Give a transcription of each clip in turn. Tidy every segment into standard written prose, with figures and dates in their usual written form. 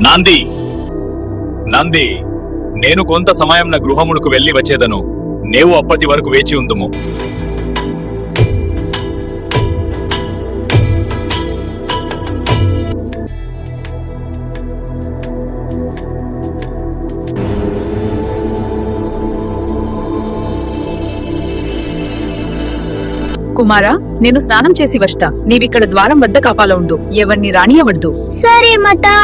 నాంది నంది నేను కొంత సమయం నా గృహమునకు వెళ్లి వచ్చేదను. నీవు అప్పటి వరకు వేచి ఉందుము. కుమారా, నేను స్నానం చేసి వస్తా. నీవిక్కడ ద్వారం వద్ద కాపాల ఉండు. ఎవరిని రానియవద్దు. సరే మాతా.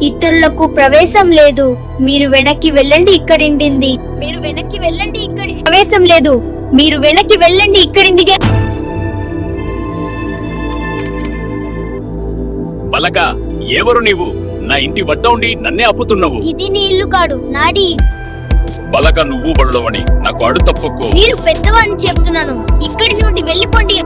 ఇతరులకు ప్రవేశం లేదు. మీరు వెనక్కి వెళ్ళండి, ఇక్కడిండింది. మీరు వెనక్కి వెళ్ళండి, ఇక్కడి ప్రవేశం లేదు. మీరు వెనక్కి వెళ్ళండి, ఇక్కడిందిగే. బలక, ఎవరు నీవు? నా ఇంటి వద్ద ఉండి నన్నే అప్పుతున్నావు. ఇది నీ ఇల్లు కాడు, నాడి. బలక, నువ్వు బడులవని నాకు అడు తప్పుకో. మీరు పెద్దవాడిని చెప్తున్నాను. ఇక్కడి నుండి వెళ్ళిపోండి.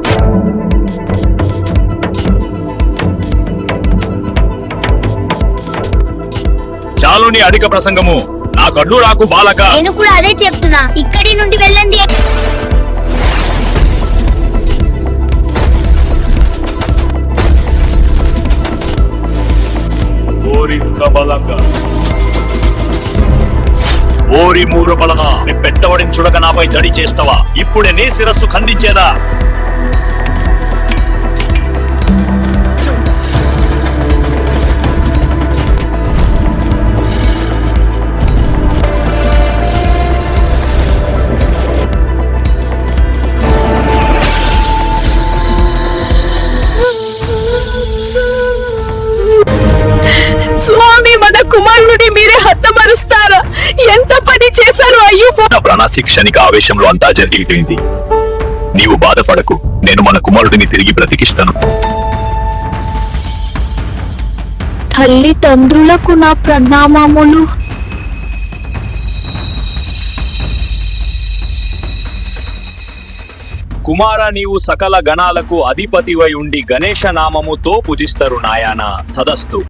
చాలు నీ అధిక ప్రసంగము. నాకు అడ్డు రాకు బాలక. నేను కూడా అదే చెప్తున్నా. ఇక్కడి నుండి వెళ్ళండి. ఓరి మూరు బలగా, నీ పెట్టవడిని చుడక నాపై దడి చేస్తావా? ఇప్పుడే నీ శిరస్సు ఖండించేదా? స్వామి, మన కుమారుడిని మీరే హతమారుస్తారా? ఎంత పని చేశారు అయ్యో! ప్రాణశిక్షణిక ఆవేశంలో అంతా జరిగిపోయింది. నీవు బాధపడకు. నేను మన కుమారుడిని తిరిగి బ్రతికిస్తాను. తల్లిదండ్రులకు నా ప్రణామములు. కుమార, నీవు సకల గణాలకు అధిపతివై ఉండి గణేశ నామముతో పూజిస్తారు నాయానా. తదస్తు.